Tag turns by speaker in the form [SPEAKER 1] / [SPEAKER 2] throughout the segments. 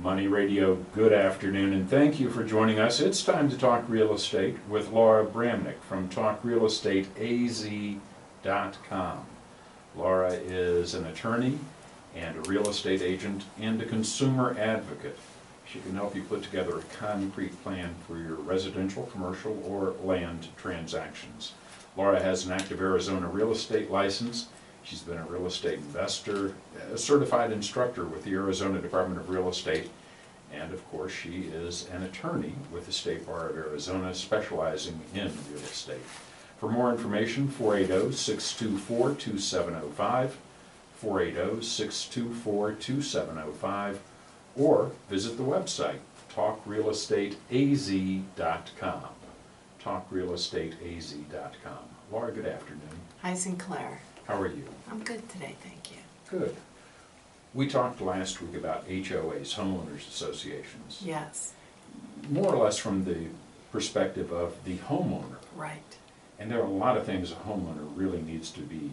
[SPEAKER 1] Money Radio, good afternoon, and thank you for joining us. It's time to talk real estate with Laura Bramnick from TalkRealEstateAZ.com. Laura is an attorney and a real estate agent and a consumer advocate. She can help you put together a concrete plan for your residential, commercial, or land transactions. Laura has an active Arizona real estate license. She's been a real estate investor, a certified instructor with the Arizona Department of Real Estate, and of course she is an attorney with the State Bar of Arizona specializing in real estate. For more information, 480-624-2705, 480-624-2705, or visit the website, TalkRealEstateAZ.com. TalkRealEstateAZ.com. Laura, good afternoon.
[SPEAKER 2] Hi, Sinclair.
[SPEAKER 1] How are you?
[SPEAKER 2] I'm good today, thank you.
[SPEAKER 1] Good. We talked last week about HOAs, Homeowners Associations.
[SPEAKER 2] Yes.
[SPEAKER 1] More or less from the perspective of the homeowner.
[SPEAKER 2] Right.
[SPEAKER 1] And there are a lot of things a homeowner really needs to be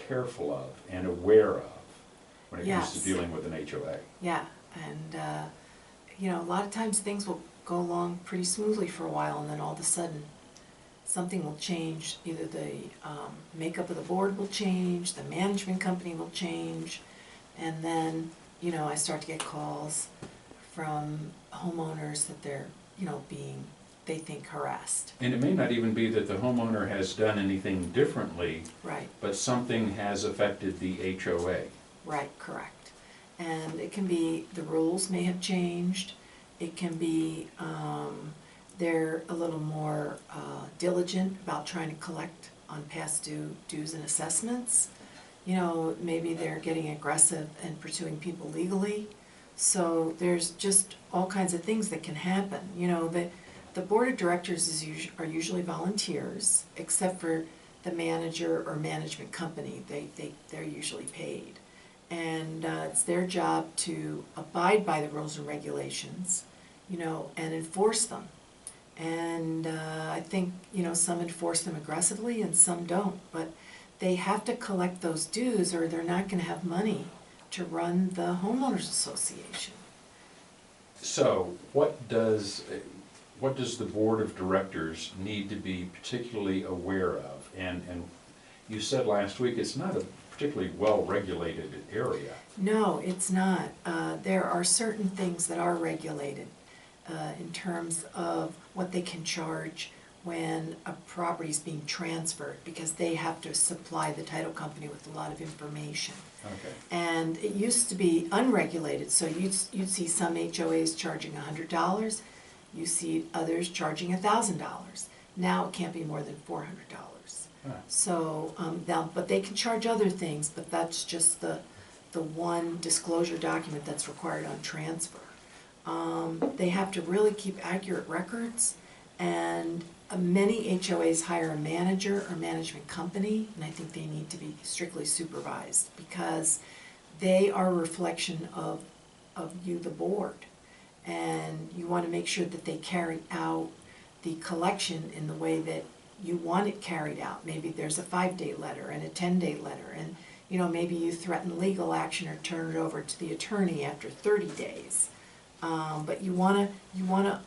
[SPEAKER 1] careful of and aware of when it comes to dealing with an HOA.
[SPEAKER 2] Yeah, and you know, a lot of times things will go along pretty smoothly for a while, and then all of a sudden something will change. Either the makeup of the board will change, the management company will change, and then, you know, I start to get calls from homeowners that they're, you know, they think harassed.
[SPEAKER 1] And it may not even be that the homeowner has done anything differently,
[SPEAKER 2] Right.
[SPEAKER 1] but something has affected the HOA.
[SPEAKER 2] Right, correct. And it can be the rules may have changed. It can be they're a little more diligent about trying to collect on past dues and assessments. You know, maybe they're getting aggressive and pursuing people legally. So there's just all kinds of things that can happen. You know, the board of directors are usually volunteers, except for the manager or management company. They're usually paid. And it's their job to abide by the rules and regulations, you know, and enforce them. And I think, you know, some enforce them aggressively and some don't, but they have to collect those dues or they're not going to have money to run the Homeowners Association.
[SPEAKER 1] So what does the board of directors need to be particularly aware of? And you said last week it's not a particularly well-regulated area.
[SPEAKER 2] No, it's not. There are certain things that are regulated in terms of what they can charge when a property is being transferred, because they have to supply the title company with a lot of information.
[SPEAKER 1] Okay.
[SPEAKER 2] And it used to be unregulated, so you'd see some HOAs charging $100, you see others charging $1,000. Now it can't be more than $400. So now, but they can charge other things, but that's just the one disclosure document that's required on transfer. They have to really keep accurate records, and many HOAs hire a manager or management company, and I think they need to be strictly supervised because they are a reflection of you, the board, and you want to make sure that they carry out the collection in the way that you want it carried out. Maybe there's a 5-day letter and a 10-day letter, and you know, maybe you threaten legal action or turn it over to the attorney after 30 days. But you want to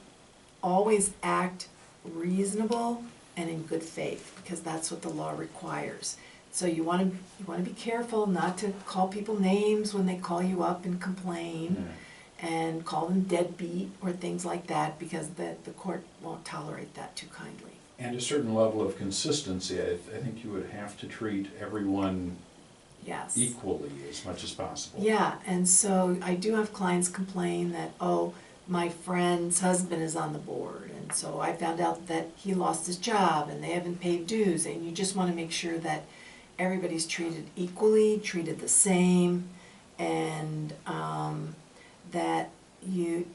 [SPEAKER 2] always act reasonable and in good faith, because that's what the law requires. So you want to be careful not to call people names when they call you up and complain, and call them deadbeat or things like that, because the court won't tolerate that too kindly.
[SPEAKER 1] And a certain level of consistency. I think you would have to treat everyone equally as much as possible.
[SPEAKER 2] Yeah, and so I do have clients complain that, oh, my friend's husband is on the board, and so I found out that he lost his job and they haven't paid dues, and you just want to make sure that everybody's treated equally, treated the same, and that you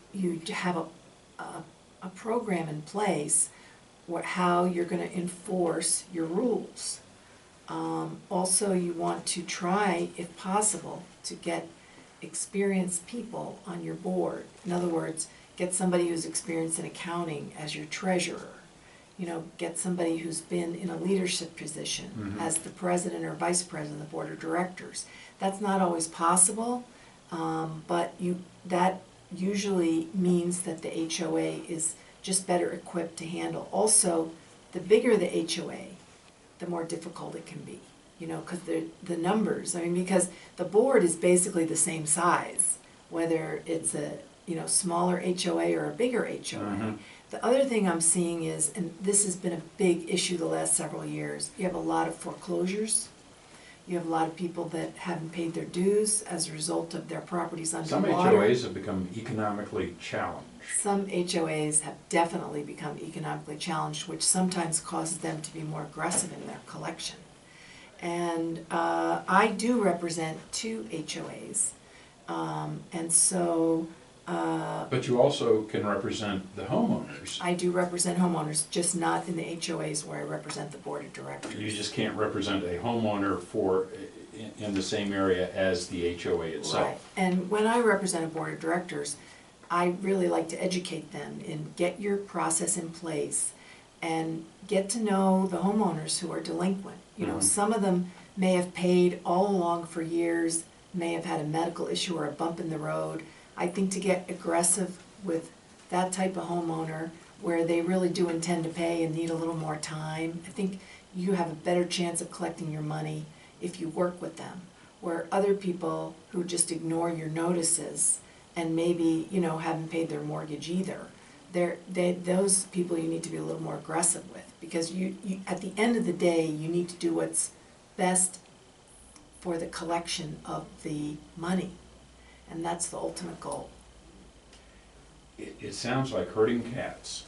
[SPEAKER 2] have a program in place how you're going to enforce your rules. Also, you want to try, if possible, to get experienced people on your board. In other words, get somebody who's experienced in accounting as your treasurer. You know, get somebody who's been in a leadership position as the president or vice president of the board of directors. That's not always possible, but that usually means that the HOA is just better equipped to handle. Also, the bigger the HOA, the more difficult it can be, you know, because the numbers, I mean, because the board is basically the same size, whether it's a, you know, smaller HOA or a bigger HOA.
[SPEAKER 1] Mhm.
[SPEAKER 2] The other thing I'm seeing is, and this has been a big issue the last several years, you have a lot of foreclosures. You have a lot of people that haven't paid their dues as a result of their properties
[SPEAKER 1] Some
[SPEAKER 2] underwater.
[SPEAKER 1] HOAs have become economically challenged.
[SPEAKER 2] Some HOAs have definitely become economically challenged, which sometimes causes them to be more aggressive in their collection. And I do represent 2 HOAs, and so
[SPEAKER 1] But you also can represent the homeowners.
[SPEAKER 2] I do represent homeowners, just not in the HOAs where I represent the board of directors.
[SPEAKER 1] You just can't represent a homeowner in the same area as the HOA itself.
[SPEAKER 2] Right, and when I represent a board of directors, I really like to educate them and get your process in place and get to know the homeowners who are delinquent. You know,
[SPEAKER 1] Mhm.
[SPEAKER 2] some of them may have paid all along for years, may have had a medical issue or a bump in the road. I think to get aggressive with that type of homeowner where they really do intend to pay and need a little more time, I think you have a better chance of collecting your money if you work with them. Where other people who just ignore your notices and maybe, you know, haven't paid their mortgage either, those people you need to be a little more aggressive with, because you at the end of the day, you need to do what's best for the collection of the money, and that's the ultimate goal.
[SPEAKER 1] It sounds like herding cats.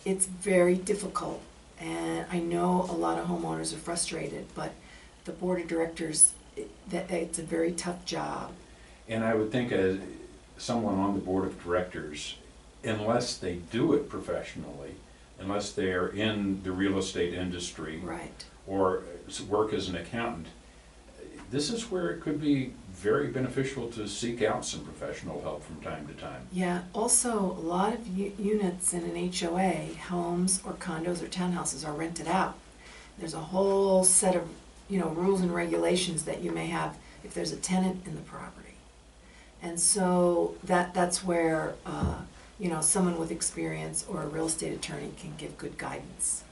[SPEAKER 2] It's very difficult, and I know a lot of homeowners are frustrated, but the board of directors, it's a very tough job.
[SPEAKER 1] And I would think as someone on the board of directors, unless they do it professionally, unless they're in the real estate industry
[SPEAKER 2] Right.
[SPEAKER 1] or work as an accountant, this is where it could be very beneficial to seek out some professional help from time to time.
[SPEAKER 2] Yeah, also, a lot of units in an HOA, homes or condos or townhouses, are rented out. There's a whole set of, you know, rules and regulations that you may have if there's a tenant in the property. And so that's where, you know, someone with experience or a real estate attorney can give good guidance.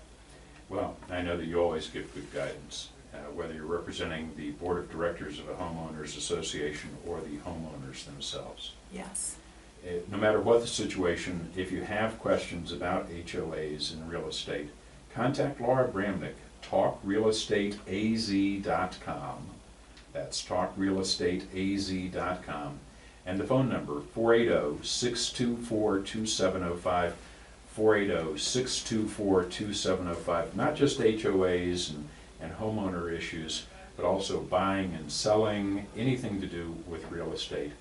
[SPEAKER 1] Well, I know that you always give good guidance, whether you're representing the board of directors of a homeowners association or the homeowners themselves.
[SPEAKER 2] Yes.
[SPEAKER 1] No matter what the situation, if you have questions about HOAs in real estate, contact Laura Bramnick, talkrealestateaz.com. That's talkrealestateaz.com. And the phone number, 480-624-2705, 480-624-2705. Not just HOAs and homeowner issues, but also buying and selling, anything to do with real estate.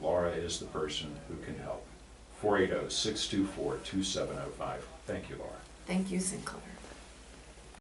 [SPEAKER 1] Laura is the person who can help. 480-624-2705. Thank you, Laura.
[SPEAKER 2] Thank you, Sinclair.